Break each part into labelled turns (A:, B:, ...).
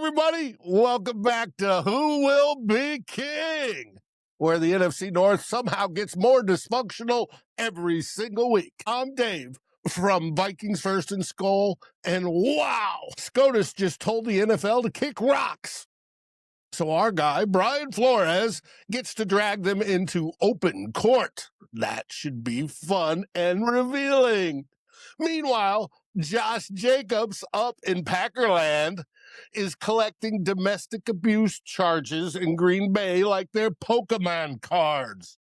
A: everybody. Welcome back to Who Will Be King, where the NFC North somehow gets more dysfunctional every single week. I'm Dave from Vikings First and Skull, and wow, SCOTUS just told the NFL to kick rocks. So our guy, Brian Flores, gets to drag them into open court. That should be fun and revealing. Meanwhile, Josh Jacobs up in Packerland is collecting domestic abuse charges in Green Bay like they're Pokemon cards.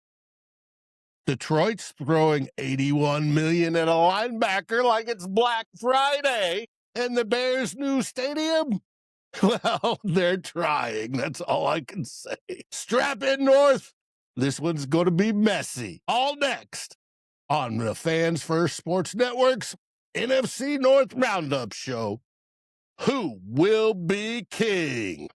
A: Detroit's throwing $81 million at a linebacker like it's Black Friday, and the Bears' new stadium? Well, they're trying. That's all I can say. Strap in, North. This one's going to be messy. All next on the Fans First Sports Network's NFC North Roundup show. Who will be king?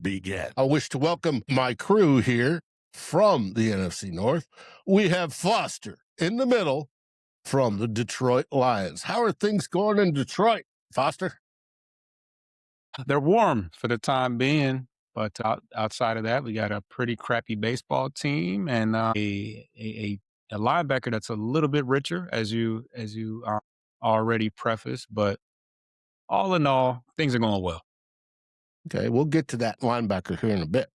A: Begin. I wish to welcome my crew here from the NFC North. We have Foster in the middle from the Detroit Lions. How are things going in Detroit, Foster?
B: They're warm for the time being, but outside of that, we got a pretty crappy baseball team and a linebacker that's a little bit richer, as you already prefaced. But all in all, things are going well.
A: Okay, we'll get to that linebacker here in a bit.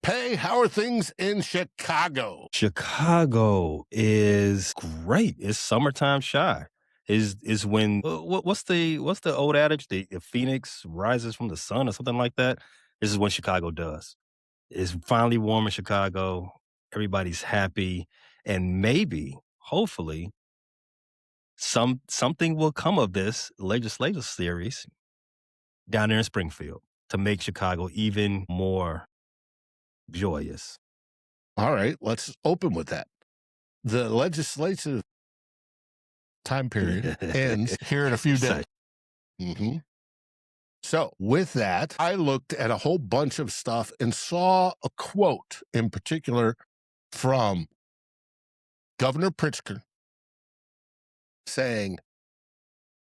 A: Pay, how are things in Chicago?
C: Chicago is great. It's summertime shy. Is when what's the old adage? The Phoenix rises from the sun or something like that. This is when Chicago does. It's finally warm in Chicago. Everybody's happy, and maybe, hopefully, something will come of this legislative series down there in Springfield to make Chicago even more joyous.
A: All right, let's open with that. The legislative time period ends here in a few days. Mm-hmm. So with that, I looked at a whole bunch of stuff and saw a quote in particular from Governor Pritzker saying,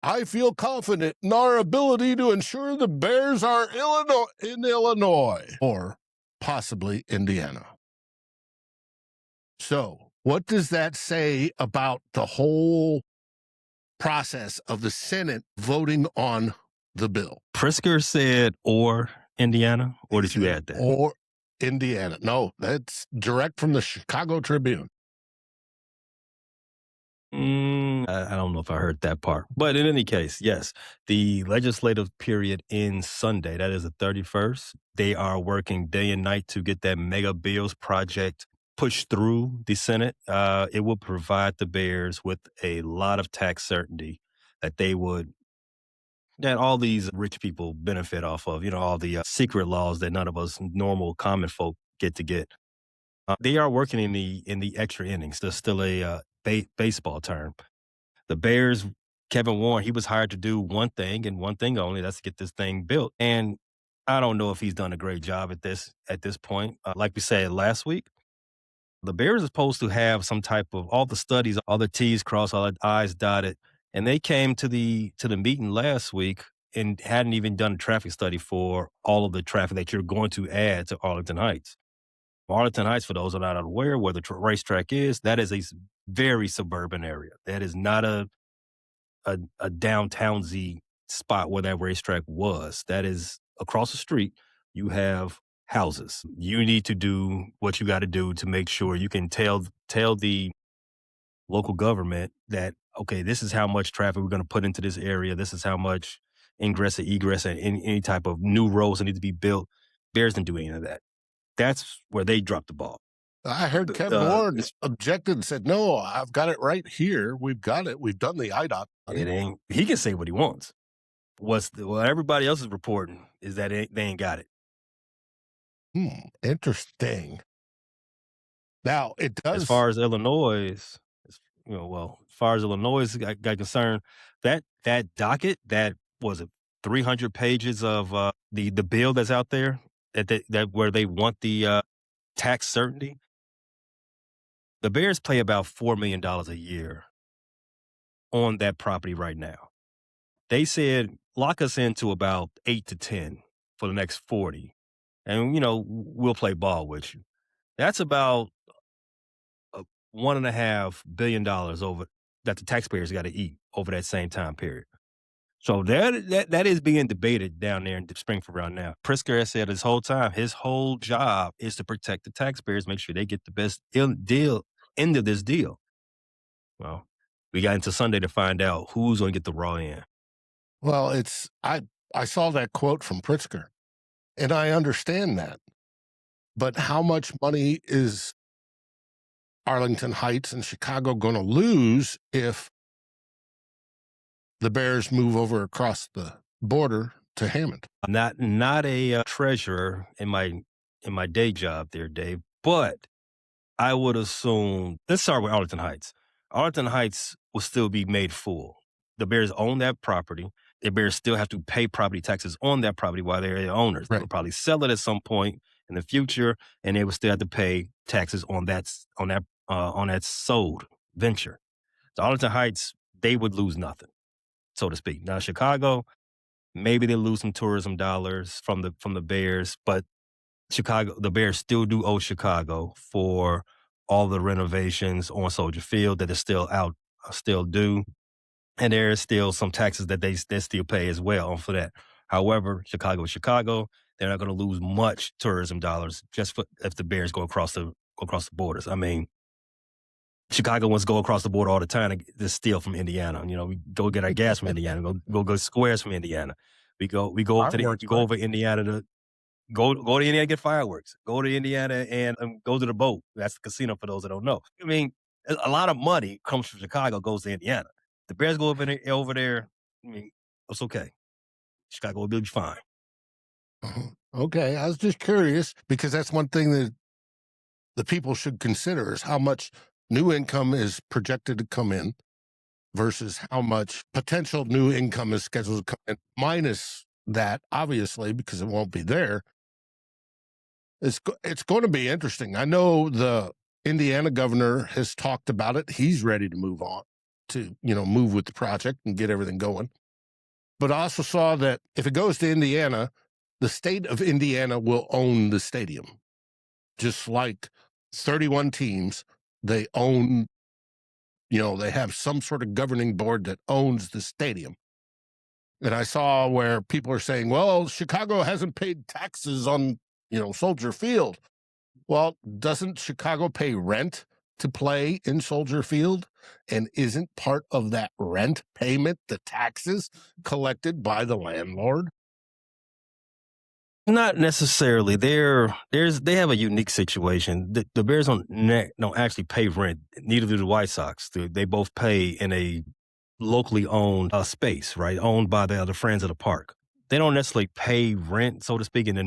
A: "I feel confident in our ability to ensure the Bears are in Illinois or possibly Indiana." So what does that say about the whole process of the Senate voting on the bill?
C: Pritzker said, or Indiana, or did you add that?
A: Or Indiana. No, that's direct from the Chicago Tribune.
C: I don't know if I heard that part. But in any case, yes, the legislative period ends Sunday. That is the 31st. They are working day and night to get that mega bills project pushed through the Senate. It will provide the Bears with a lot of tax certainty that all these rich people benefit off of, all the secret laws that none of us normal common folk get to get. They are working in the extra innings. There's still a baseball term. The Bears, Kevin Warren, he was hired to do one thing and one thing only. That's to get this thing built. And I don't know if he's done a great job at this point. Like we said last week, the Bears are supposed to have some type of all the studies, all the T's crossed, all the I's dotted. And they came to the meeting last week and hadn't even done a traffic study for all of the traffic that you're going to add to Arlington Heights. Arlington Heights, for those who are not aware where the racetrack is, that is a very suburban area. That is not a downtownsy spot where that racetrack was. That is across the street. You have houses. You need to do what you got to do to make sure you can tell the local government that, okay, this is how much traffic we're going to put into this area. This is how much ingress and egress and any type of new roads that need to be built. Bears didn't do any of that. That's where they dropped the ball.
A: I heard Kevin Warren objected and said, "No, I've got it right here. We've got it. We've done the IDOT."
C: He can say what he wants. What everybody else is reporting is that they ain't got it.
A: Interesting. Now it does.
C: As far as Illinois, as far as Illinois got concerned, that docket, that was it, 300 pages of the bill that's out there that where they want the tax certainty. The Bears pay about $4 million a year on that property right now. They said lock us into about 8 to 10 for the next 40, and we'll play ball with you. That's about $1.5 billion over that the taxpayers got to eat over that same time period. So that is being debated down there in Springfield right now. Pritzker has said this whole time, his whole job is to protect the taxpayers, make sure they get the best end of this deal. Well, we got into Sunday to find out who's going to get the raw end.
A: Well, I saw that quote from Pritzker, and I understand that. But how much money is Arlington Heights and Chicago going to lose if the Bears move over across the border to Hammond?
C: I'm not a treasurer in my day job there, Dave, but I would assume, let's start with Arlington Heights. Arlington Heights will still be made full. The Bears own that property. The Bears still have to pay property taxes on that property while they're the owners.
A: Right.
C: They'll probably sell it at some point in the future, and they will still have to pay taxes on that sold venture. So Arlington Heights, they would lose nothing, so to speak. Now Chicago, maybe they lose some tourism dollars from the Bears, but the Bears still do owe Chicago for all the renovations on Soldier Field that are still due. And there is still some taxes that they still pay as well for that. However, Chicago is Chicago. They're not going to lose much tourism dollars if the Bears go across the borders. I mean, Chicagoans go across the border all the time to steal from Indiana. We go get our gas from Indiana. Go squares from Indiana. We go over Indiana to go to Indiana, get fireworks. Go to Indiana and go to the boat. That's the casino for those that don't know. I mean, a lot of money comes from Chicago, goes to Indiana. The Bears go over there. I mean, it's okay. Chicago will be fine.
A: Okay, I was just curious because that's one thing that the people should consider is how much new income is projected to come in versus how much potential new income is scheduled to come in. Minus that, obviously, because it won't be there. It's going to be interesting. I know the Indiana governor has talked about it. He's ready to move on to, move with the project and get everything going. But I also saw that if it goes to Indiana, the state of Indiana will own the stadium. Just like 31 teams, they own, they have some sort of governing board that owns the stadium. And I saw where people are saying, well, Chicago hasn't paid taxes on, Soldier Field. Well, doesn't Chicago pay rent to play in Soldier Field? And isn't part of that rent payment the taxes collected by the landlord?
C: Not necessarily. They have a unique situation. The Bears don't actually pay rent. Neither do the White Sox. They both pay in a locally owned space, right? Owned by the Friends of the Park. They don't necessarily pay rent, so to speak, in the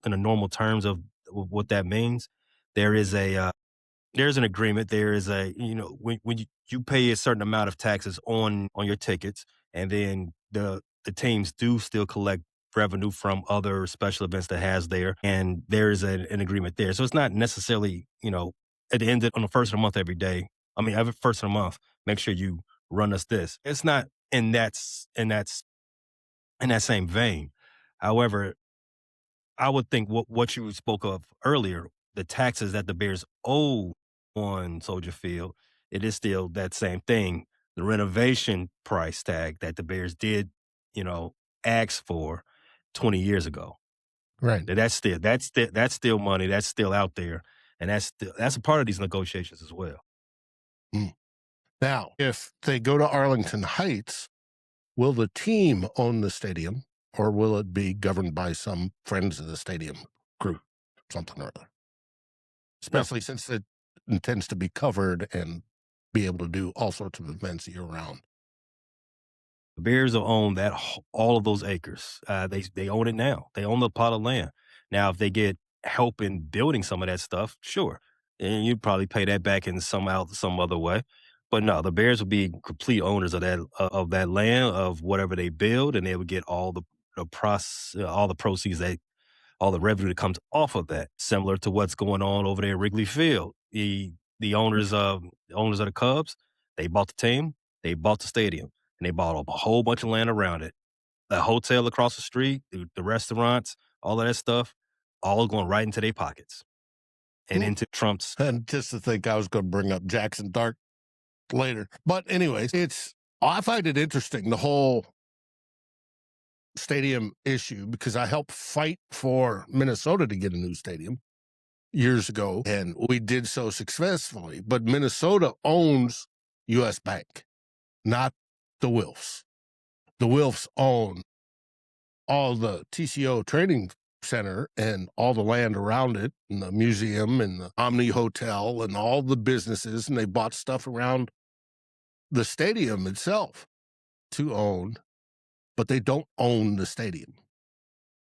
C: normal terms of what that means. There's an agreement. There is when you pay a certain amount of taxes on your tickets, and then the teams do still collect revenue from other special events that has there, and there is an agreement there. So it's not necessarily, at the end on the first of the month every day. I mean, every first of the month, make sure you run us this. It's not in that same vein. However, I would think what you spoke of earlier, the taxes that the Bears owe on Soldier Field, it is still that same thing. The renovation price tag that the Bears did, ask for 20 years ago.
A: Right.
C: That's still money. That's still out there. And that's a part of these negotiations as well.
A: Now, if they go to Arlington Heights, will the team own the stadium or will it be governed by some Friends of the Stadium group, something or other? Especially since it intends to be covered and be able to do all sorts of events year round.
C: The Bears will own all of those acres. They own it now. They own the plot of land. Now, if they get help in building some of that stuff, sure, and you'd probably pay that back in some other way. But no, the Bears will be complete owners of that land, of whatever they build, and they would get all the proceeds, all the revenue that comes off of that. Similar to what's going on over there at Wrigley Field. The owners of the Cubs, they bought the team, they bought the stadium. and they bought up a whole bunch of land around it. A hotel across the street, the restaurants, all of that stuff, all going right into their pockets and into Trump's.
A: And just to think I was going to bring up Jackson Dart later. But anyways, I find it interesting, the whole stadium issue, because I helped fight for Minnesota to get a new stadium years ago, and we did so successfully. But Minnesota owns U.S. Bank, not the Wilfs. The Wilfs own all the TCO training center and all the land around it, and the museum and the Omni Hotel and all the businesses, and they bought stuff around the stadium itself to own, but they don't own the stadium.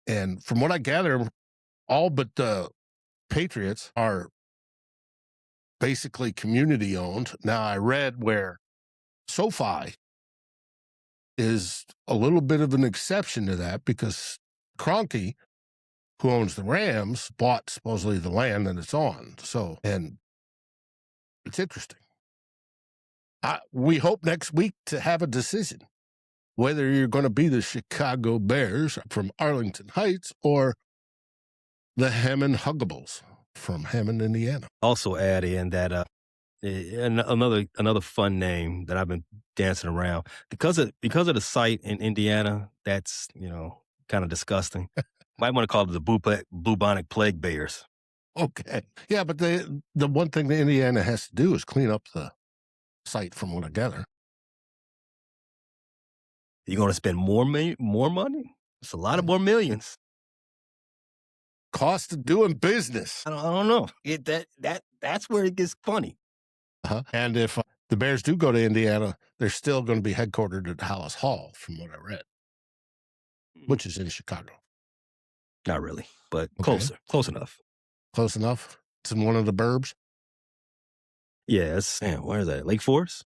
A: And from what I gather, all but the Patriots are basically community owned. Now, I read where SoFi is a little bit of an exception to that, because Kroenke, who owns the Rams, bought supposedly the land that it's on. So, and it's interesting. We hope next week to have a decision whether you're going to be the Chicago Bears from Arlington Heights or the Hammond Huggables from Hammond, Indiana.
C: Also add in that another fun name that I've been dancing around because of the site in Indiana. That's kind of disgusting. Might want to call it the bubonic plague bears.
A: Okay, yeah, but the one thing that Indiana has to do is clean up the site, from what I gather.
C: You're going to spend more money? It's a lot of more millions.
A: Cost of doing business.
C: I don't know. That's where it gets funny.
A: And if the Bears do go to Indiana, they're still going to be headquartered at Hallis Hall, from what I read, which is in Chicago.
C: Not really, but
A: Okay.
C: close enough.
A: Close enough. It's in one of the burbs.
C: Yes. Yeah, where is that? Lake Forest?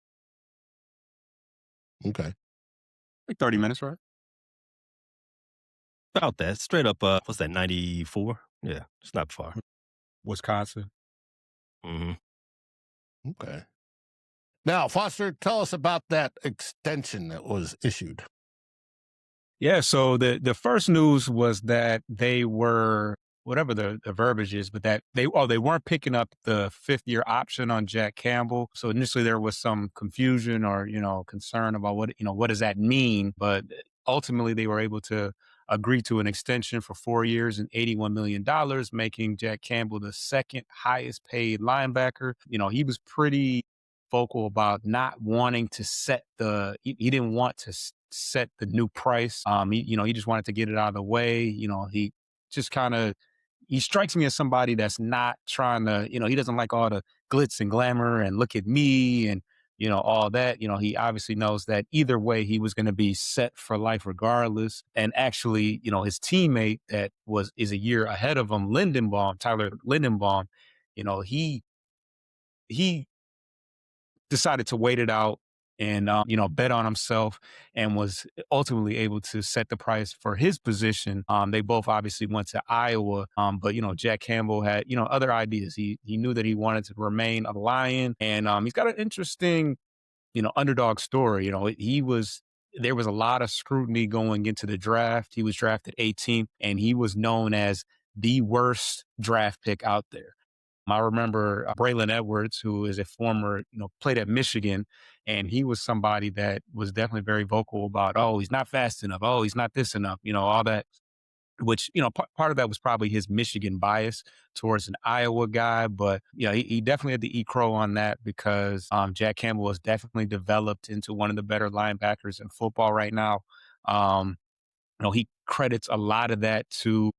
A: Okay.
B: Like 30 minutes, right?
C: About that. Straight up, what's that, 94? Yeah, it's not far.
B: Wisconsin.
C: Mm-hmm.
A: Okay. Now, Foster, tell us about that extension that was issued.
B: Yeah, so the first news was that they were, whatever the verbiage is, but that they weren't picking up the 5th-year option on Jack Campbell. So initially there was some confusion or, concern about what does that mean? But ultimately they were able to agree to an extension for 4 years and $81 million, making Jack Campbell the second highest paid linebacker. He was pretty vocal about not wanting to he didn't want to set the new price. He just wanted to get it out of the way. He just he strikes me as somebody that's not trying to, he doesn't like all the glitz and glamour and look at me and, all that. He obviously knows that either way he was going to be set for life regardless. And actually, his teammate that is a year ahead of him, Tyler Lindenbaum, he decided to wait it out and, bet on himself and was ultimately able to set the price for his position. They both obviously went to Iowa, but, Jack Campbell had, other ideas. He knew that he wanted to remain a Lion, and he's got an interesting, underdog story. There was a lot of scrutiny going into the draft. He was drafted 18th, and he was known as the worst draft pick out there. I remember Braylon Edwards, who is a former, played at Michigan, and he was somebody that was definitely very vocal about, oh, he's not fast enough. Oh, he's not this enough, all that, which, part of that was probably his Michigan bias towards an Iowa guy. But, he definitely had to eat crow on that because Jack Campbell was definitely developed into one of the better linebackers in football right now. He credits a lot of that to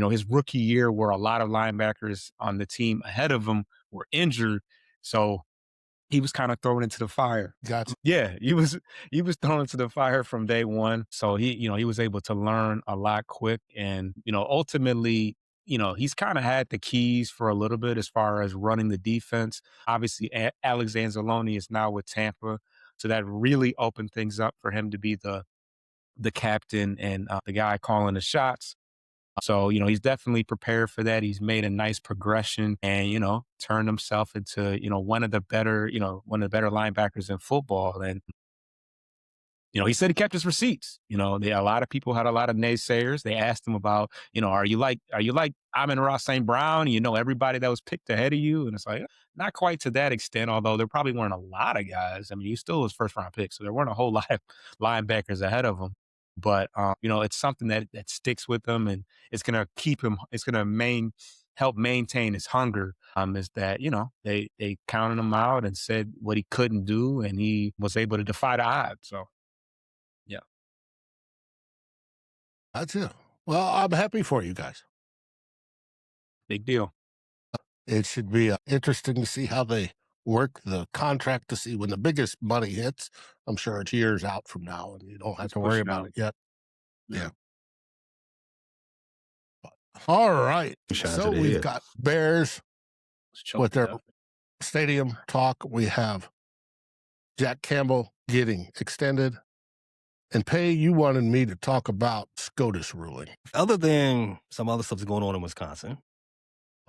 B: his rookie year, where a lot of linebackers on the team ahead of him were injured. So he was kind of thrown into the fire.
A: Gotcha.
B: Yeah, he was thrown into the fire from day one. So he was able to learn a lot quick. And, ultimately, he's kind of had the keys for a little bit as far as running the defense. Obviously, Alex Anzalone is now with Tampa. So that really opened things up for him to be the captain and the guy calling the shots. So, he's definitely prepared for that. He's made a nice progression and, turned himself into, one of the better linebackers in football. And he said he kept his receipts. A lot of people had a lot of naysayers. They asked him about, are you like Amon-Ra St. Brown? Everybody that was picked ahead of you. And it's like, not quite to that extent, although there probably weren't a lot of guys. I mean, he still was first round pick, so there weren't a whole lot of linebackers ahead of him. But, it's something that sticks with him, and it's going to keep him, it's going to help maintain his hunger, is that, they counted him out and said what he couldn't do, and he was able to defy the odds. So, yeah.
A: That's it. Well, I'm happy for you guys.
B: Big deal.
A: It should be interesting to see how they work the contract to see when the biggest money hits. I'm sure it's years out from now, and you don't have to worry about it yet. Yeah. All right. So we've got Bears with their stadium talk. We have Jack Campbell getting extended. And Pay, you wanted me to talk about SCOTUS ruling.
C: Other than some other stuff that's going on in Wisconsin.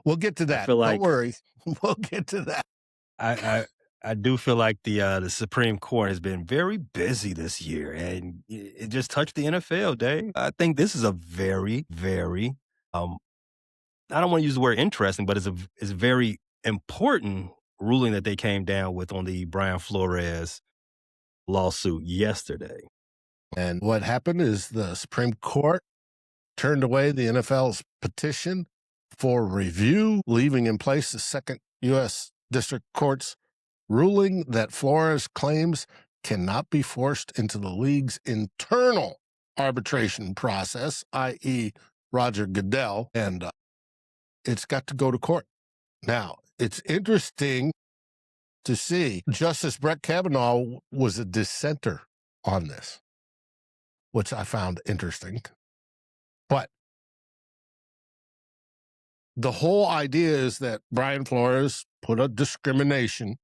A: We'll get to that. Don't worry. We'll get to that.
C: I do feel like the Supreme Court has been very busy this year, and it just touched the NFL, Dave. I think this is a very, very, I don't want to use the word interesting, but it's a very important ruling that they came down with on the Brian Flores lawsuit yesterday.
A: And what happened is the Supreme Court turned away the NFL's petition for review, leaving in place the second U.S. District Court's ruling that Flores claims cannot be forced into the league's internal arbitration process, i.e. Roger Goodell, and it's got to go to court. Now, it's interesting to see Justice Brett Kavanaugh was a dissenter on this, which I found interesting. But the whole idea is that Brian Flores put a discrimination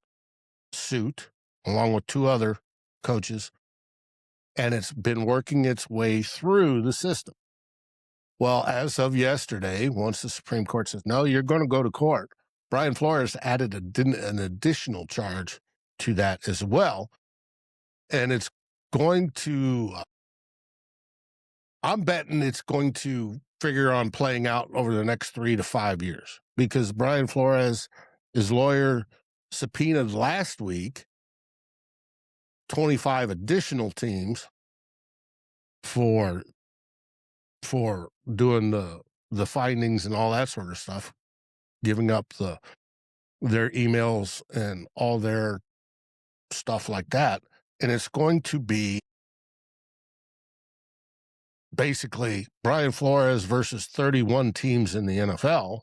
A: suit along with two other coaches, and it's been working its way through the system. Well, as of yesterday, once the Supreme Court says, no, you're going to go to court, Brian Flores added an additional charge to that as well. And it's going to, I'm betting it's going to figure on playing out over the next 3 to 5 years, because Brian Flores, his lawyer, subpoenaed last week 25 additional teams for doing the findings and all that sort of stuff, giving up their emails and all their stuff like that. And it's going to be basically Brian Flores versus 31 teams in the NFL.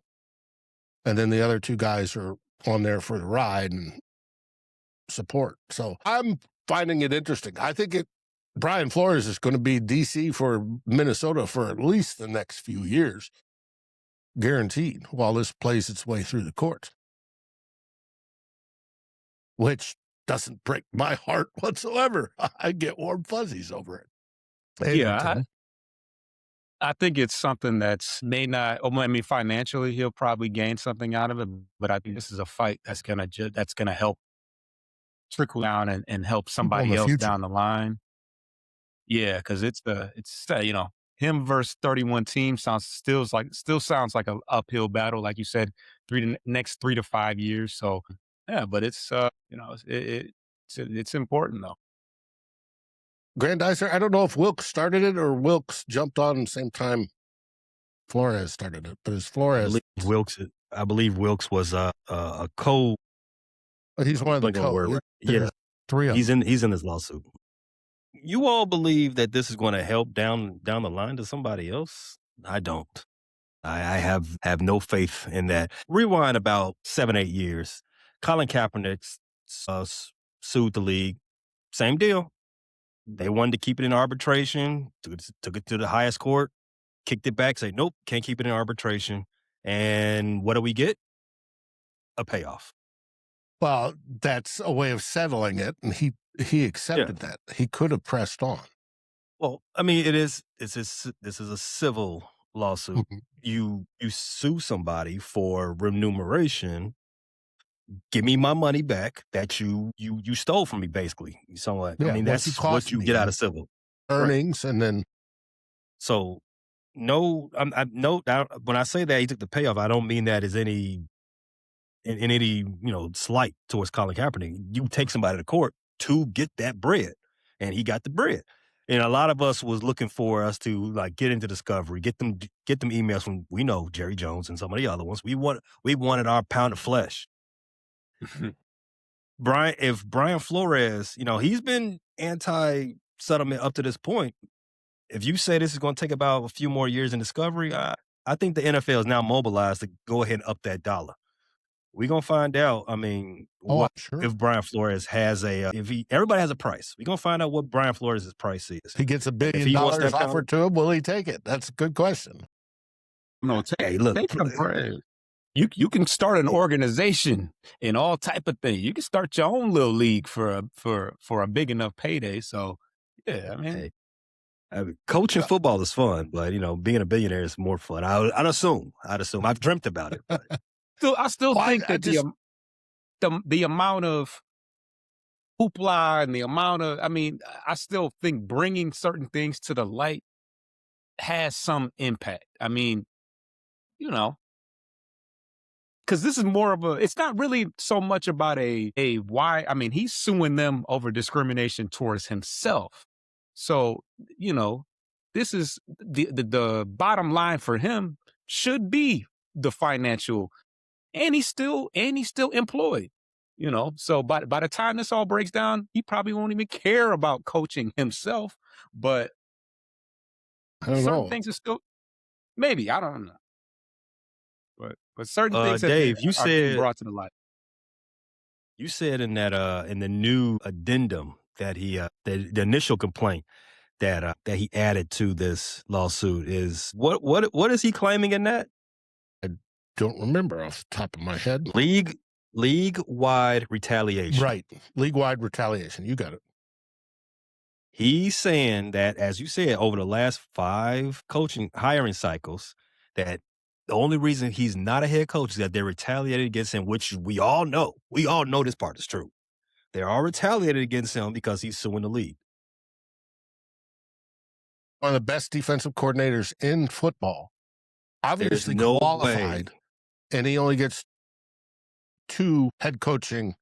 A: And then the other two guys are on there for the ride and support. So I'm finding it interesting. I think Brian Flores is going to be DC for Minnesota for at least the next few years, guaranteed, while this plays its way through the courts, which doesn't break my heart whatsoever. I get warm fuzzies over it.
B: Yeah, I think it's something that's may not. I mean, financially, he'll probably gain something out of it, but I think this is a fight that's gonna help trickle down and help somebody else down the line. Yeah, because it's him versus 31 teams still sounds like an uphill battle, like you said, next 3 to 5 years. So yeah, but it's it's important though.
A: Grandizer, I don't know if Wilkes started it or Wilkes jumped on the same time Flores started it, but it's Flores.
C: I believe Wilkes was a co.
A: But he's one of the co.
C: Yeah,
A: 3 of
C: them. He's in this lawsuit. You all believe that this is going to help down the line to somebody else? I don't. I have no faith in that. Rewind about 7-8 years. Colin Kaepernick sued the league. Same deal. They wanted to keep it in arbitration, took it to the highest court, kicked it back, said, nope, can't keep it in arbitration. And what do we get? A payoff.
A: Well, that's a way of settling it, and he accepted that. He could have pressed on.
C: Well, I mean, this is a civil lawsuit.
A: Mm-hmm.
C: You sue somebody for remuneration give me my money back that you stole from me, basically. So, I mean,
A: what you
C: that's
A: cost
C: what you
A: me
C: get out of civil.
A: earnings, and then
C: So, no, no doubt. When I say that he took the payoff, I don't mean that as any in any slight towards Colin Kaepernick. You take somebody to court to get that bread, and he got the bread. And a lot of us was looking for us to like get into discovery, get them emails from Jerry Jones and some of the other ones. We wanted our pound of flesh. If Brian Flores, he's been anti-settlement up to this point. If you say this is going to take about a few more years in discovery, I think the NFL is now mobilized to go ahead and up that dollar. We're going to find out. I mean,
A: I'm sure
C: if Brian Flores has everybody has a price. We're going to find out what Brian Flores' price is.
A: If he gets $1 billion offered to him, will he take it? That's a good question.
B: No, take the bread. You can start an organization and all type of things. You can start your own little league for a big enough payday. So yeah, I mean,
C: coaching football is fun, but being a billionaire is more fun. I'd assume. I've dreamt about it. But.
B: I still think that the amount of hoopla and the amount of, I still think bringing certain things to the light has some impact. I mean, because this is more of it's not really so much about a why. I mean, he's suing them over discrimination towards himself. So, this is the bottom line for him should be the financial, and he's still employed, So by the time this all breaks down, he probably won't even care about coaching himself. But
A: I don't know.
B: Things are still, maybe, I don't know. But certain things
C: Dave,
B: you said brought to the light.
C: You said in that in the new addendum that he the initial complaint that he added to this lawsuit is what is he claiming in that?
A: I don't remember off the top of my head.
C: League-wide retaliation.
A: Right. League-wide retaliation. You got it.
C: He's saying that, as you said, over the last 5 coaching hiring cycles, that the only reason he's not a head coach is that they're retaliated against him, which we all know. We all know this part is true. They are retaliated against him because he's suing the league.
A: One of the best defensive coordinators in football. Obviously qualified. And he only gets 2 head coaching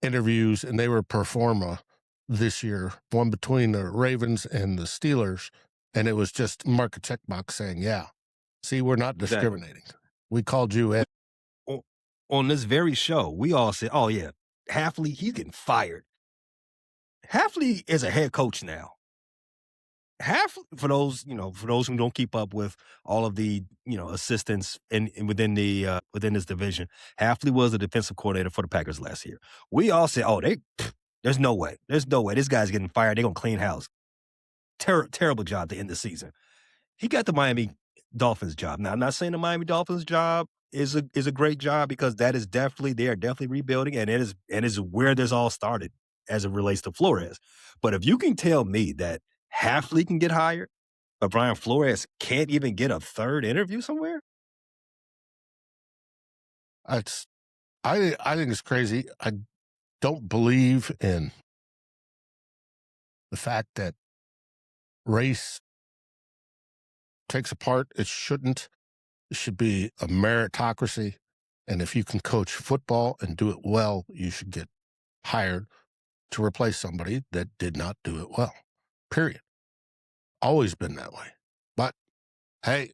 A: interviews, and they were pro forma this year, one between the Ravens and the Steelers, and it was just mark a checkbox saying, yeah, see, we're not discriminating. Exactly. We called you in.
C: On this very show, we all said, oh, yeah, Hafley, he's getting fired. Hafley is a head coach now. For those who don't keep up with all of the, assistants within this division, Hafley was the defensive coordinator for the Packers last year. We all said, oh, there's no way. There's no way. This guy's getting fired. They're going to clean house. Terrible job to end the season. He got the Miami Dolphins job. Now, I'm not saying the Miami Dolphins job is a great job, because they are definitely rebuilding, and it is where this all started as it relates to Flores. But if you can tell me that Hafley can get hired, but Brian Flores can't even get a 3rd interview somewhere,
A: I think it's crazy. I don't believe in the fact that race takes a part. It shouldn't. It should be a meritocracy. And if you can coach football and do it well, you should get hired to replace somebody that did not do it well. Period. Always been that way. But hey,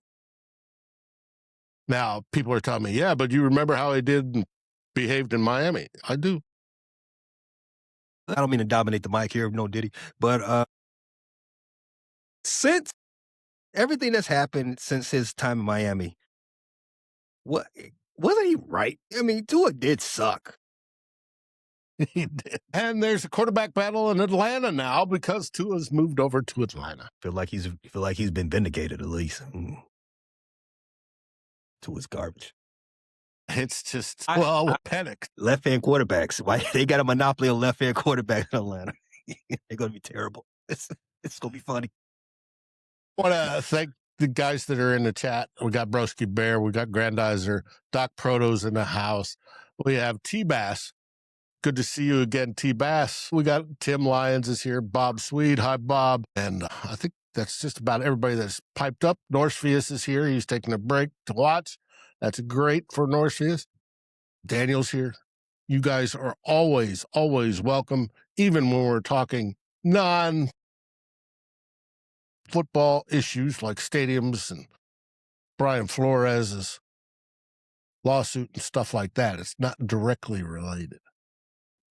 A: now people are telling me, yeah, but you remember how he behaved in Miami? I do.
C: I don't mean to dominate the mic here, no Diddy, but since everything that's happened since his time in Miami, wasn't he right? I mean, Tua did suck.
A: He did. And there's a quarterback battle in Atlanta now because Tua's moved over to Atlanta.
C: Feel like he's been vindicated, at least. Tua's garbage.
A: It's just panic.
C: Left-hand quarterbacks. Why they got a monopoly on left-hand quarterbacks in Atlanta? They're going to be terrible. It's going to be funny.
A: I want to thank the guys that are in the chat. We got Broski Bear, we got Grandizer, Doc Proto's in the house. We have T-Bass. Good to see you again, T-Bass. We got Tim Lyons is here, Bob Swede. Hi, Bob. And I think that's just about everybody that's piped up. Norsefius is here. He's taking a break to watch. That's great for Norsefius. Daniel's here. You guys are always, always welcome, even when we're talking non-football issues like stadiums and Brian Flores' lawsuit and stuff like that. It's not directly related.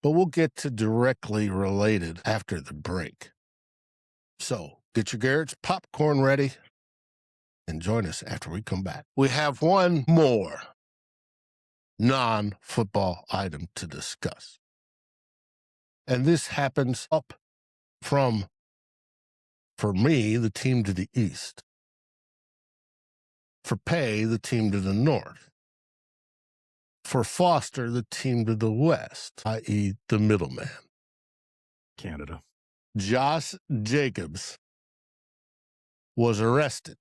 A: But we'll get to directly related after the break. So get your Garrett's popcorn ready and join us after we come back. We have one more non-football item to discuss. And this happens up from, for me, the team to the east. For Pay, the team to the north. For Foster, the team to the west, i.e. the middleman.
C: Canada.
A: Josh Jacobs was arrested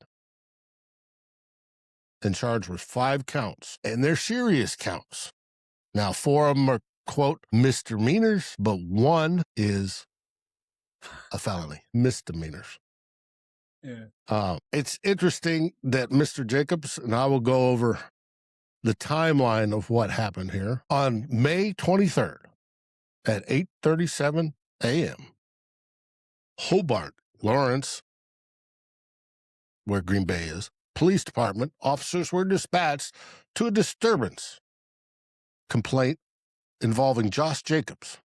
A: and charged with 5 counts, and they're serious counts. Now, 4 of them are, quote, misdemeanors, but 1 is a felony, misdemeanors.
B: Yeah.
A: It's interesting that Mr. Jacobs, and I will go over the timeline of what happened here. On May 23rd at 8:37 a.m., Hobart, Lawrence, where Green Bay is, police department officers were dispatched to a disturbance complaint involving Josh Jacobs.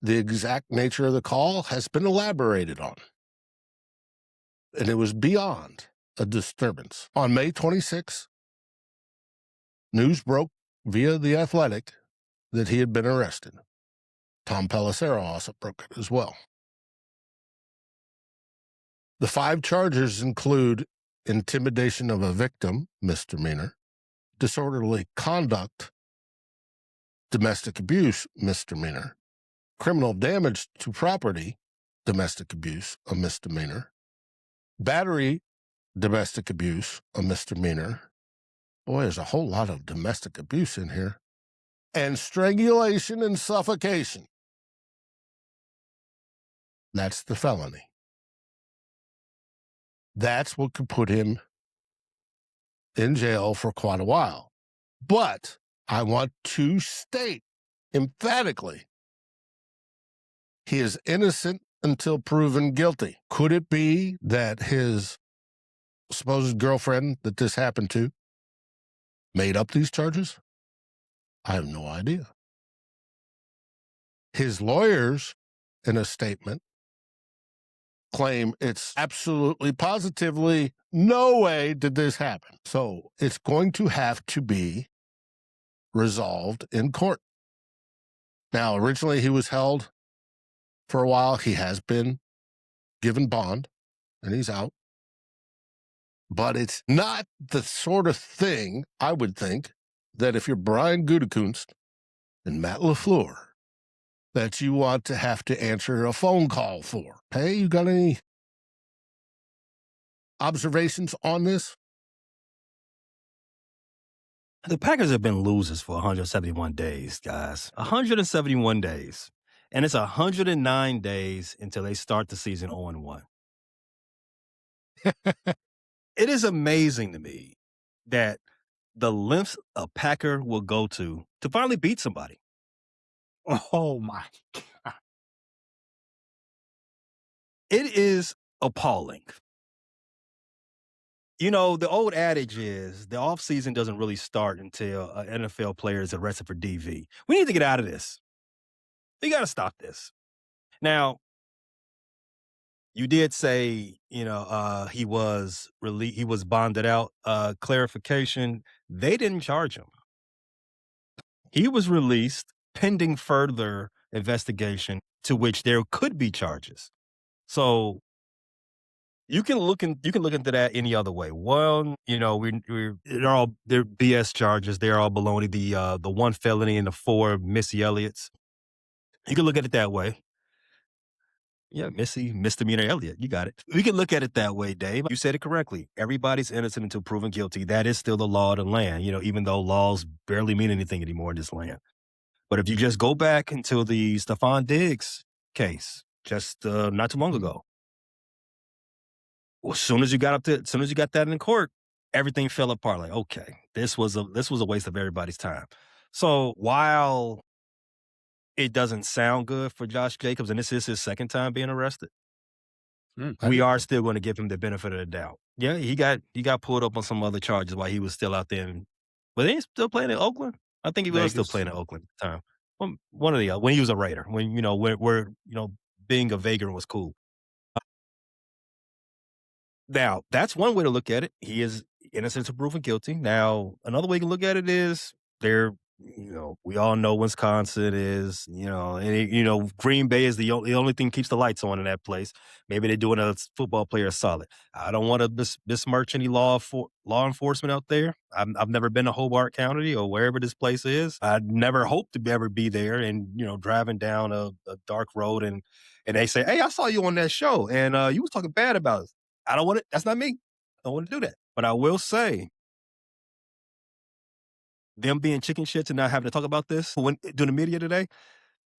A: The exact nature of the call has been elaborated on, and it was beyond a disturbance. On May 26th, news broke via The Athletic that he had been arrested. Tom Pelissero also broke it as well. The 5 charges include intimidation of a victim, misdemeanor, disorderly conduct, domestic abuse, misdemeanor, criminal damage to property, domestic abuse, a misdemeanor, battery, domestic abuse, a misdemeanor. Boy, there's a whole lot of domestic abuse in here. And strangulation and suffocation. That's the felony. That's what could put him in jail for quite a while. But I want to state emphatically, he is innocent until proven guilty. Could it be that his supposed girlfriend that this happened to made up these charges? I have no idea. His lawyers, in a statement, claim it's absolutely, positively no way did this happen. So it's going to have to be resolved in court. Now, originally he was held for a while. He has been given bond, and he's out. But it's not the sort of thing, I would think, that if you're Brian Gutekunst and Matt LaFleur, that you want to have to answer a phone call for. Hey, you got any observations on this?
C: The Packers have been losers for 171 days, guys. 171 days. And it's 109 days until they start the season 0-1. It is amazing to me that the lengths a Packer will go to finally beat somebody.
B: Oh, my God.
C: It is appalling. You know, the old adage is the offseason doesn't really start until an NFL player is arrested for DV. We need to get out of this. We got to stop this. Now, you did say, he was bonded out. Clarification, they didn't charge him. He was released pending further investigation to which there could be charges. So you can look into that any other way. Well, they're BS charges. They're all baloney. The 1 felony and the 4 Missy Elliott's. You can look at it that way. Yeah, misdemeanor Elliott. You got it. We can look at it that way, Dave. You said it correctly. Everybody's innocent until proven guilty. That is still the law of the land, even though laws barely mean anything anymore in this land. But if you just go back until the Stephon Diggs case, just not too long ago, well, as soon as you got that in court, everything fell apart. Like, okay, this was a waste of everybody's time. So while it doesn't sound good for Josh Jacobs, and this is his second time being arrested, we are still going to give him the benefit of the doubt. Yeah, he got pulled up on some other charges while he was still out there. But he's still playing in Oakland. I think he was still playing in Oakland at the time. One of the other, when he was a Raider, when where being a vagrant was cool. Now, that's one way to look at it. He is innocent until proven guilty. Now, another way to look at it is we all know Wisconsin is, and Green Bay is the only thing keeps the lights on in that place. Maybe they're doing a football player solid. I don't want to besmirch any law enforcement out there. I've never been to Hobart County or wherever this place is. I never hope to ever be there and, driving down a dark road and they say, hey, I saw you on that show and you was talking bad about us. I don't want it. That's not me. I don't want to do that. But I will say, them being chicken shits and not having to talk about this during the media today,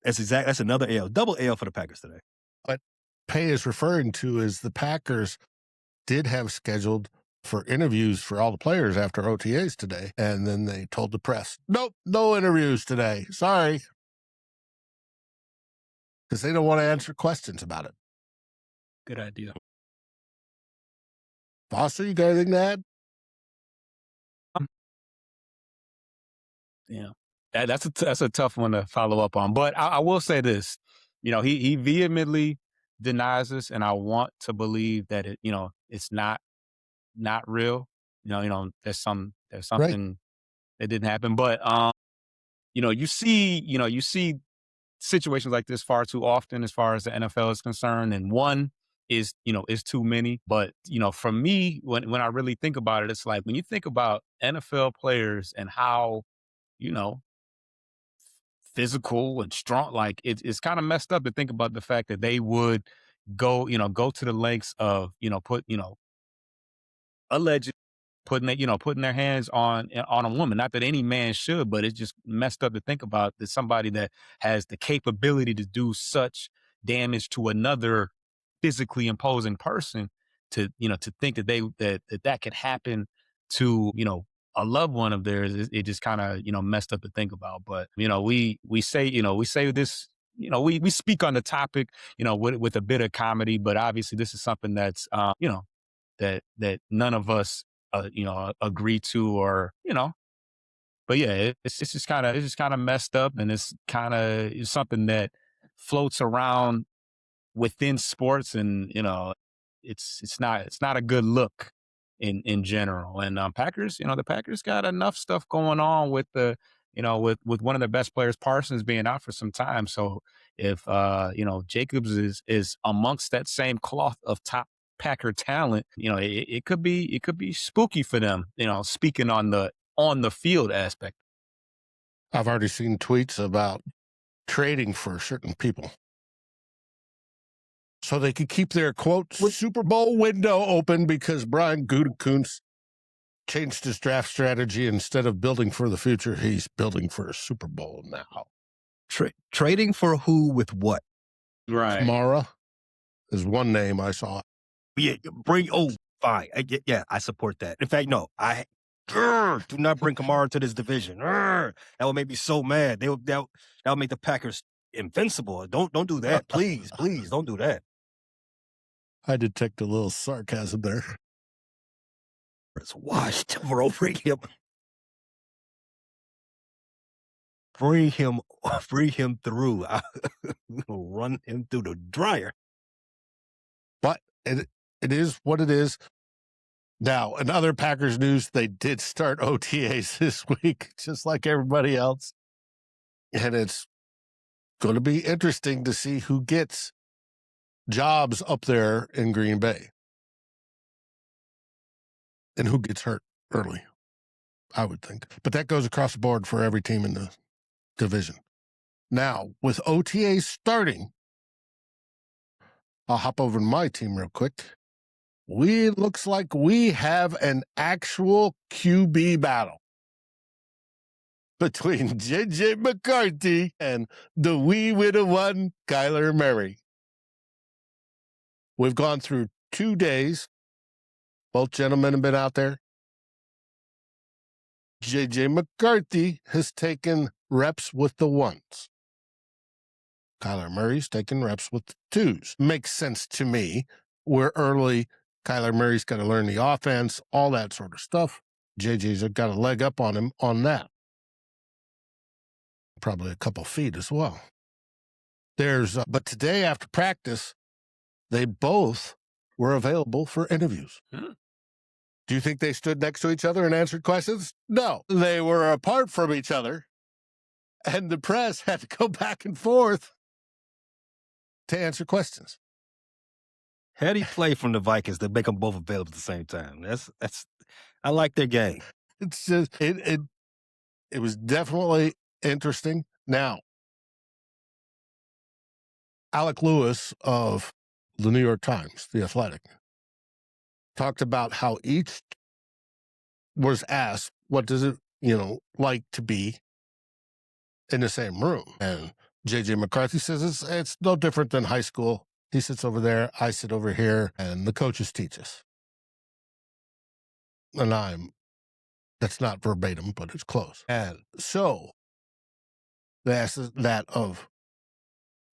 C: that's another L, double L for the Packers today.
A: What Pay is referring to is the Packers did have scheduled for interviews for all the players after OTAs today, and then they told the press, nope, no interviews today. Sorry. Because they don't want to answer questions about it.
B: Good idea.
A: Foster, you got anything to add?
B: Yeah, that's a tough one to follow up on. But I will say this, he vehemently denies this, and I want to believe that it's not real. There's something
A: Right.
B: that didn't happen. But you see situations like this far too often as far as the NFL is concerned, and one is too many. But for me, when I really think about it, it's like when you think about NFL players and how you know physical and strong. Like it's kind of messed up to think about the fact that they would go to the lengths of, alleged putting their hands on a woman. Not that any man should, but it's just messed up to think about that somebody that has the capability to do such damage to another physically imposing person to think that that could happen to, a loved one of theirs. It just kind of, messed up to think about. But, we say this, we speak on the topic, with a bit of comedy, but obviously this is something that's, that none of us, agree to, or, but yeah, it's just kind of messed up, and it's kind of something that floats around within sports, and it's not a good look in general. And Packers, the Packers got enough stuff going on with the with one of their best players, Parsons, being out for some time. So if Jacobs is amongst that same cloth of top Packer talent, it could be spooky for them. Speaking on the field aspect.
A: I've already seen tweets about trading for certain people so they could keep their, quote, Super Bowl window open because Brian Gutekunst changed his draft strategy. Instead of building for the future, he's building for a Super Bowl now.
C: Trading for who with what?
B: Right.
A: Kamara is one name I saw.
C: Yeah, fine. I support that. In fact, no, do not bring Kamara to this division. That would make me so mad. That would make the Packers invincible. Don't do that. Please, don't do that.
A: I detect a little sarcasm there.
C: It's washed, bro. Bring him through. Run him through the dryer.
A: But it is what it is. Now, in other Packers news, they did start OTAs this week, just like everybody else. And it's going to be interesting to see who gets jobs up there in Green Bay and who gets hurt early, I would think. But that goes across the board for every team in the division. Now, with OTAs starting, I'll hop over to my team real quick. Looks like we have an actual QB battle between J.J. McCarthy and the wee widow one, Kyler Murray. We've gone through 2 days. Both gentlemen have been out there. J.J. McCarthy has taken reps with the ones. Kyler Murray's taking reps with the twos. Makes sense to me. We're early. Kyler Murray's got to learn the offense, all that sort of stuff. JJ's got a leg up on him on that. Probably a couple feet as well. But today after practice, they both were available for interviews. Do you think they stood next to each other and answered questions? No, they were apart from each other, and the press had to go back and forth to answer questions.
C: Heady play from the Vikings to make them both available at the same time. I like their game.
A: It's just it was definitely interesting. Now, Alec Lewis of the New York Times, The Athletic, talked about how each was asked, what does it, like to be in the same room? And J.J. McCarthy says it's no different than high school. He sits over there, I sit over here, and the coaches teach us. And that's not verbatim, but it's close. And so they asked that of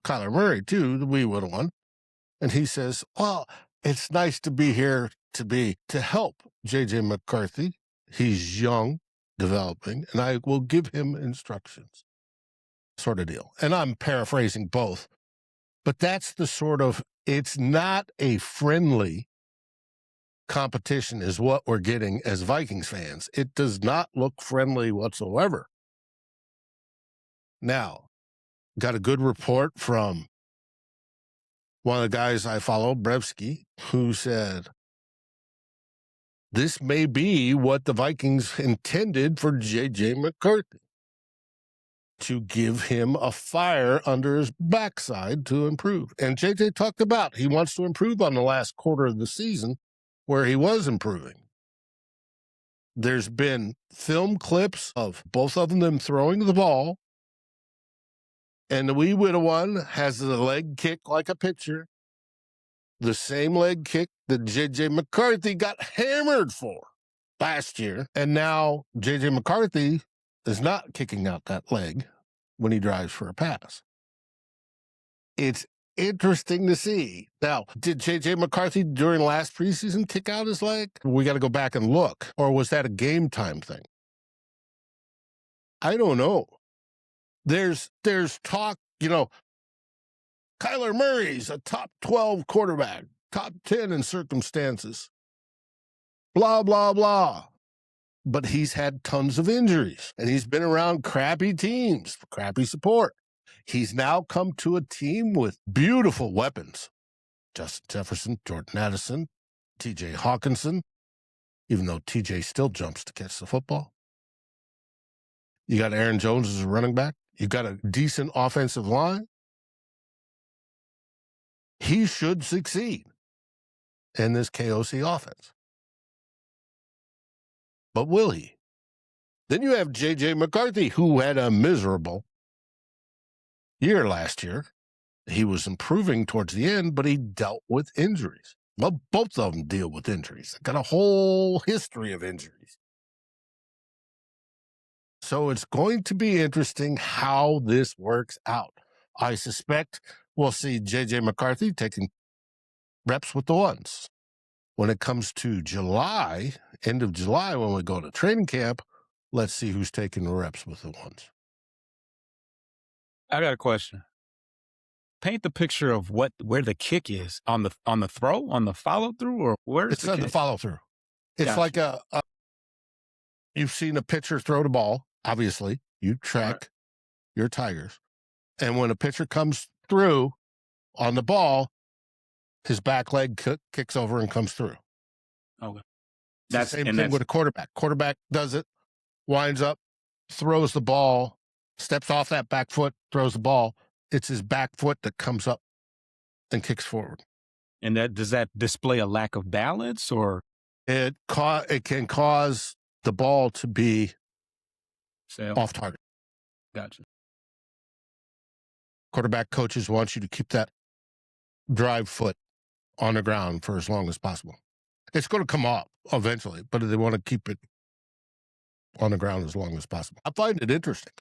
A: Kyler Murray, too, the wee little one. And he says, well, it's nice to be here to help J.J. McCarthy. He's young, developing, and I will give him instructions, sort of deal. And I'm paraphrasing both, but that's the sort of, it's not a friendly competition is what we're getting as Vikings fans. It does not look friendly whatsoever. Now, got a good report from one of the guys I follow, Brevsky, who said, this may be what the Vikings intended for J.J. McCarthy, to give him a fire under his backside to improve. And J.J. talked about he wants to improve on the last quarter of the season where he was improving. There's been film clips of both of them throwing the ball, and the wee widow one has the leg kick like a pitcher, the same leg kick that J.J. McCarthy got hammered for last year. And now J.J. McCarthy is not kicking out that leg when he drives for a pass. It's interesting to see. Now, did J.J. McCarthy during last preseason kick out his leg? We got to go back and look. Or was that a game time thing? I don't know. There's talk, Kyler Murray's a top 12 quarterback, top 10 in circumstances, blah, blah, blah. But he's had tons of injuries, and he's been around crappy teams, crappy support. He's now come to a team with beautiful weapons. Justin Jefferson, Jordan Addison, T.J. Hawkinson, even though T.J. still jumps to catch the football. You got Aaron Jones as a running back. You got a decent offensive line. He should succeed in this KOC offense. But will he? Then you have J.J. McCarthy, who had a miserable year last year. He was improving towards the end, but he dealt with injuries. Well, both of them deal with injuries. They've got a whole history of injuries. So it's going to be interesting how this works out. I suspect we'll see J.J. McCarthy taking reps with the ones. When it comes to July, end of July, when we go to training camp, let's see who's taking the reps with the ones.
B: I got a question. Paint the picture of where the kick is on the throw, on the follow through, or where
A: it's on the follow through. It's like you've seen a pitcher throw the ball. Obviously, you track your Tigers, and when a pitcher comes through on the ball, his back leg kicks over and comes through.
B: Okay,
A: that's the same thing with a quarterback. Quarterback does it, winds up, throws the ball, steps off that back foot, throws the ball. It's his back foot that comes up and kicks forward.
B: And does that display a lack of balance or?
A: It can cause the ball to be
B: Sale?
A: off target.
B: Gotcha.
A: Quarterback coaches want you to keep that drive foot on the ground for as long as possible. It's going to come off eventually, but they want to keep it on the ground as long as possible. I find it interesting.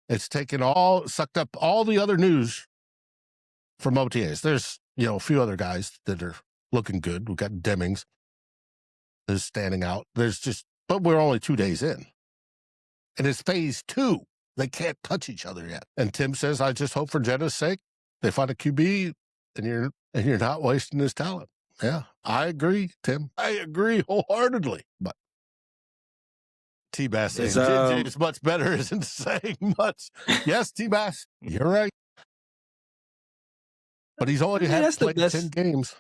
A: It's sucked up all the other news from OTAs. There's, a few other guys that are looking good. We've got Demings is standing out. But we're only 2 days in. And it's phase 2. They can't touch each other yet. And Tim says, I just hope for Jenna's sake, they find a QB and you're not wasting his talent. Yeah, I agree, Tim. I agree wholeheartedly. But T-Bass saying JJ is much better isn't saying much. Yes, T-Bass, you're right. But he's only played 10 games.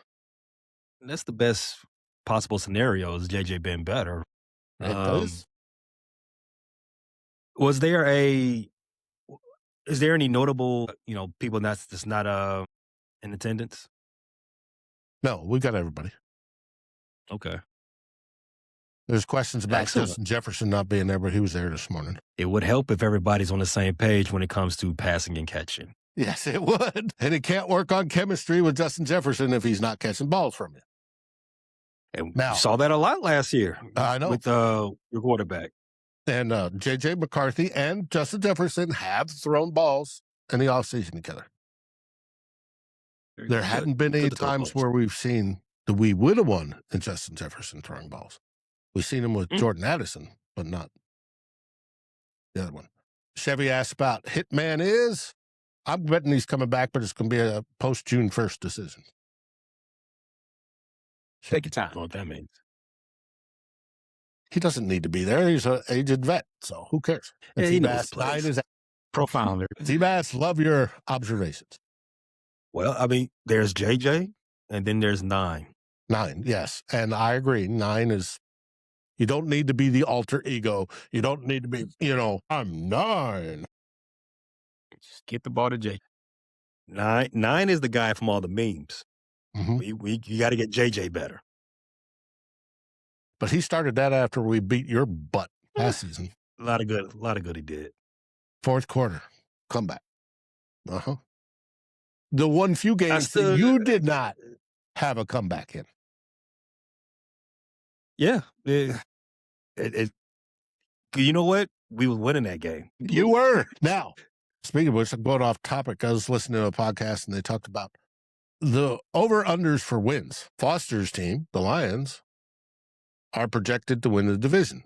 C: That's the best possible scenario is JJ being better.
A: It does.
C: Is there any notable, people that's not in attendance?
A: No, we got everybody.
C: Okay.
A: There's questions about Justin Jefferson not being there, but he was there this morning.
C: It would help if everybody's on the same page when it comes to passing and catching.
A: Yes, it would. And it can't work on chemistry with Justin Jefferson if he's not catching balls from you.
C: And we saw that a lot last year.
A: I know.
C: With your quarterback.
A: And J.J. McCarthy and Justin Jefferson have thrown balls in the offseason together. There hadn't been any times where we've seen that we would have won in Justin Jefferson throwing balls. We've seen him with Jordan Addison, but not the other one. Chevy asked about Hitman is. I'm betting he's coming back, but it's going to be a post-June 1st decision.
B: Take your time.
C: I don't know what that means.
A: He doesn't need to be there. He's an aged vet, so who cares?
C: Yeah, he knows the place.
B: Profounder.
A: T-Bass, love your observations.
C: Well, there's JJ, and then there's 9.
A: 9, yes. And I agree. 9 is, you don't need to be the alter ego. You don't need to be, I'm 9.
B: Just get the ball to Jay.
C: 9 is the guy from all the memes.
A: Mm-hmm.
C: You got to get JJ better.
A: But he started that after we beat your butt last season.
C: A lot of good he did.
A: Fourth quarter, comeback. The one few games that you did not have a comeback in.
C: Yeah. You know what? We were winning that game.
A: You were. Now, speaking of which, I'm going off topic. I was listening to a podcast and they talked about the over-unders for wins. Foster's team, the Lions, are projected to win the division.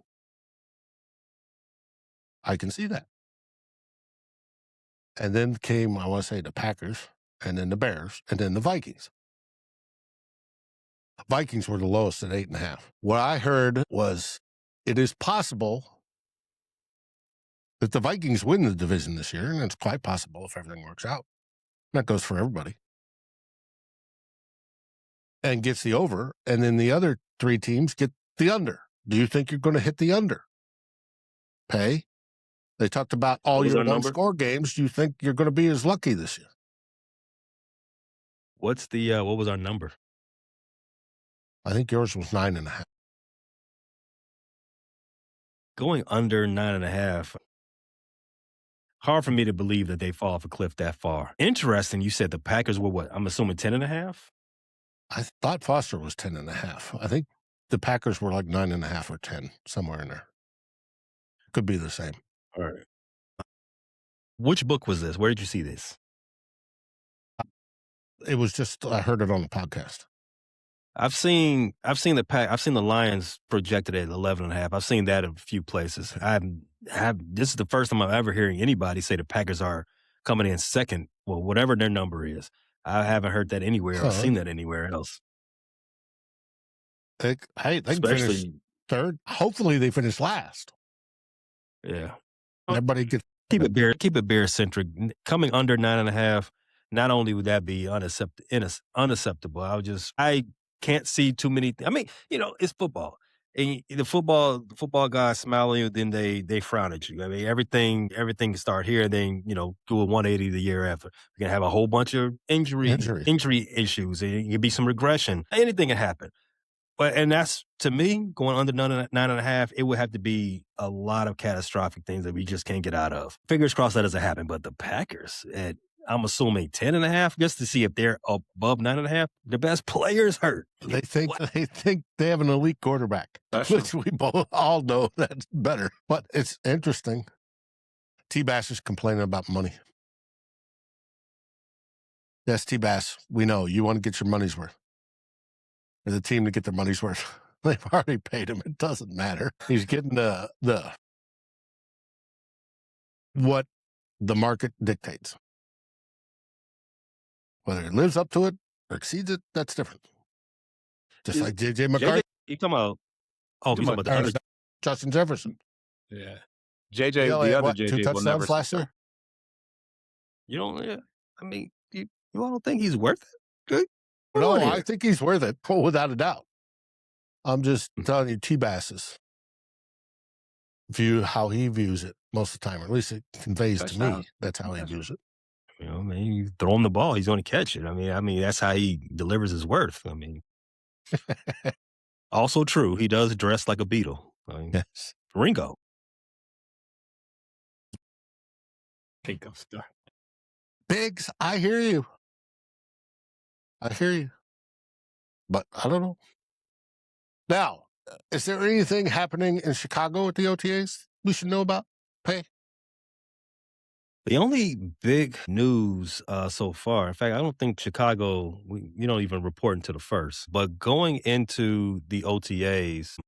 A: I can see that. And then came, I want to say, the Packers, and then the Bears, and then the Vikings. Vikings were the lowest at 8.5. What I heard was it is possible that the Vikings win the division this year, and it's quite possible if everything works out. That goes for everybody. And gets the over, and then the other 3 teams get the under. Do you think you're going to hit the under? Pay? They talked about all your one-score games. Do you think you're going to be as lucky this year?
C: What was our number?
A: I think yours was 9.5.
C: Going under 9.5. Hard for me to believe that they fall off a cliff that far. Interesting. You said the Packers were what? I'm assuming 10.5.
A: I thought Foster was 10.5. I think the Packers were like 9.5 or 10, somewhere in there. Could be the same.
C: All right. Which book was this? Where did you see this?
A: It was just, I heard it on the podcast.
C: I've seen the Lions projected at 11.5. I've seen that in a few places. This is the first time I'm ever hearing anybody say the Packers are coming in second. Well, whatever their number is. I haven't heard that anywhere or seen that anywhere else.
A: They finish third. Hopefully they finish last.
C: Yeah.
A: Everybody gets
C: keep it bear centric. Coming under 9.5. Not only would that be unacceptable, I can't see too many. It's football. And the football guys smile at you, then they frown at you. I mean, everything can start here, then do a 180 the year after. We're gonna have a whole bunch of injury issues. It could be some regression. Anything can happen. And that's, to me, going under 9.5, it would have to be a lot of catastrophic things that we just can't get out of. Fingers crossed that doesn't happen. But the Packers at, I'm assuming 10.5, just to see if they're above 9.5. The best players hurt.
A: They think they have an elite quarterback, which we both all know that's better. But it's interesting. T-Bass is complaining about money. Yes, T-Bass, we know you want to get your money's worth. There's a team to get their money's worth. They've already paid him. It doesn't matter. He's getting the what the market dictates. Whether it lives up to it or exceeds it, that's different. Just like J.J. McCarthy.
C: You talking about? Oh, he's talking about
A: Justin Jefferson.
B: Yeah, J.J. The other J.J.
A: 2 touchdowns last year.
C: You don't. Yeah, I mean, you all don't think he's worth it? Good.
A: No, I think he's worth it, without a doubt. I'm just telling you, T-Bass's view, how he views it most of the time, or at least it conveys to me that's how he views it.
C: I mean, you throw him the ball, he's going to catch it. I mean, that's how he delivers his worth. I mean, also true, he does dress like a Beatle. I mean,
A: yes.
C: Ringo.
B: Think I'm stuck.
A: Biggs, I hear you. But I don't know. Now, is there anything happening in Chicago at the OTAs we should know about? Pay?
C: The only big news so far, in fact, I don't think Chicago, we don't even report until the first, but going into the OTAs,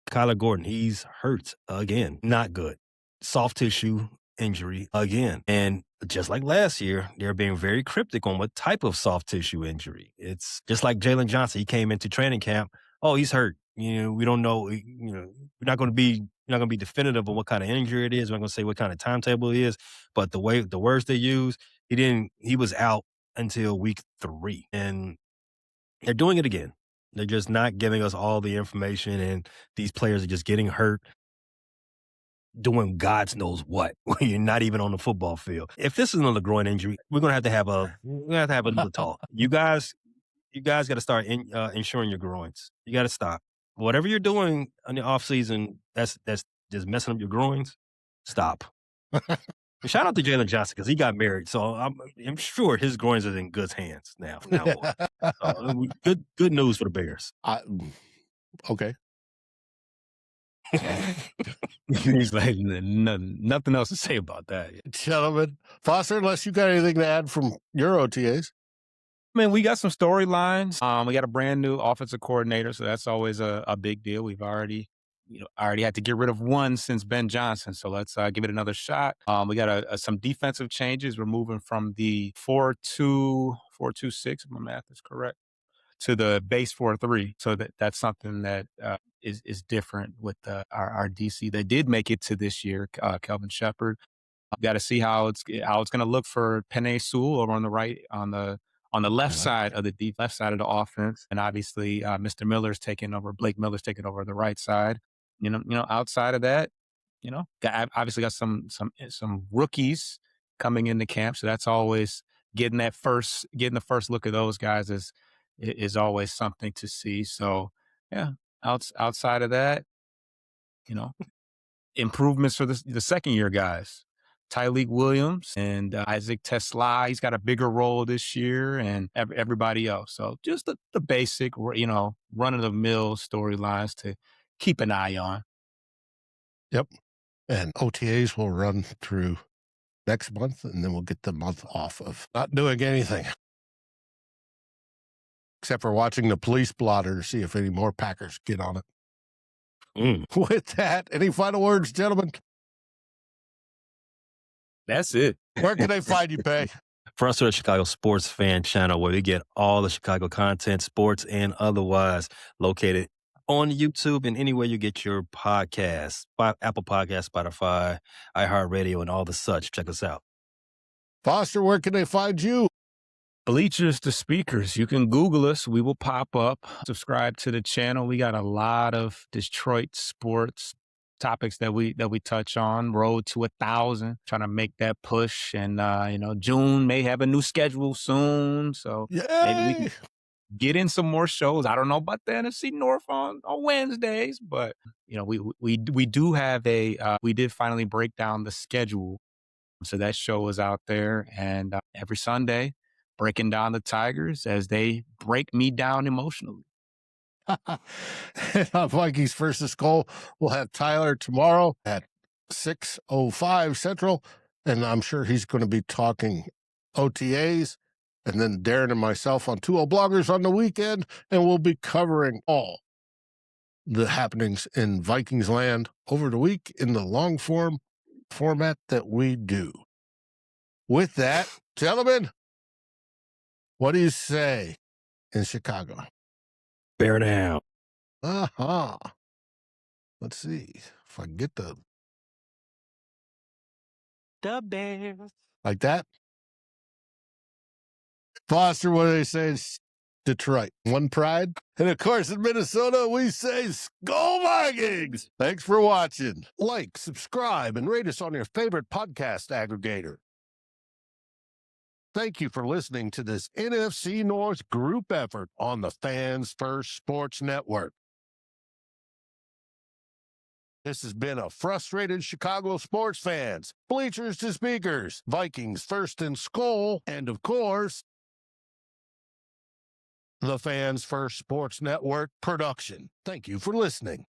C: Kyler Gordon, he's hurt again. Not good. Soft tissue injury again. And just like last year, they're being very cryptic on what type of soft tissue injury. It's just like Jalen Johnson. He came into training camp. Oh, he's hurt. We don't know. We're not going to be definitive on what kind of injury it is. We're not going to say what kind of timetable it is. But the words they use, he was out until week 3. And they're doing it again. They're just not giving us all the information, and these players are just getting hurt, doing God knows what when you're not even on the football field. If this isn't a groin injury, we're gonna have to have another talk. You guys got to start insuring your groins. You got to stop whatever you're doing in the off season. That's just messing up your groins. Stop. Shout out to Jalen Johnson because he got married, so I'm sure his groins are in good hands now. Good news for the Bears.
A: Okay.
B: He's like nothing else to say about that.
A: Gentlemen, Foster, unless you got anything to add from your OTAs.
B: I mean, we got some storylines. We got a brand new offensive coordinator, so that's always a big deal. We've already had to get rid of one since Ben Johnson, so let's give it another shot. We got some defensive changes. We're moving from the 4-2-6, if my math is correct, to the base 4-3. So that's something that is different with our DC. They did make it to this year, Kelvin Shepard. Got to see how it's going to look for Penei Sewell over on the right, on the left side of the left side of the offense, and obviously Mr. Miller's taking over. Blake Miller's taking over the right side. Outside of that, obviously got some rookies coming into camp, so that's always getting the first look at those guys is always something to see. So yeah, outside of that, improvements for the second year guys. Tyleek Williams and Isaac Tesla, he's got a bigger role this year, and everybody else. So just the basic, run-of-the-mill storylines to keep an eye on.
A: Yep. And OTAs will run through next month, and then we'll get the month off of not doing anything. Except for watching the police blotter to see if any more Packers get on it. With that, any final words, gentlemen?
B: That's it.
A: Where can they find you, Pay?
C: For us, to the Chicago Sports Fan Channel, where we get all the Chicago content, sports and otherwise, located on YouTube and anywhere you get your podcasts, Apple Podcasts, Spotify, iHeartRadio, and all the such. Check us out.
A: Foster, where can they find you?
B: Bleachers to Speakers. You can Google us. We will pop up. Subscribe to the channel. We got a lot of Detroit sports topics that we touch on. Road to 1,000. Trying to make that push. And June may have a new schedule soon. So maybe we can get in some more shows. I don't know about the NFC North on Wednesdays, but we do have we did finally break down the schedule. So that show is out there, and every Sunday, breaking down the Tigers as they break me down emotionally.
A: Vikings versus Skull. We'll have Tyler tomorrow at 6:05 Central, and I'm sure he's going to be talking OTAs, and then Darren and myself on 2O Bloggers on the weekend, and we'll be covering all the happenings in Vikings land over the week in the long form format that we do. With that, gentlemen, what do you say in Chicago?
C: Bear down.
A: Uh-huh. Let's see if I can get the
B: Bears.
A: like that. Foster, what do they say? It's Detroit. One pride. And of course, in Minnesota, we say Skol Vikings. Thanks for watching. Like, subscribe, and rate us on your favorite podcast aggregator. Thank you for listening to this NFC North group effort on the Fans First Sports Network. This has been a frustrated Chicago sports fans, Bleachers to Speakers, Vikings First and Skol, and of course, the Fans First Sports Network production. Thank you for listening.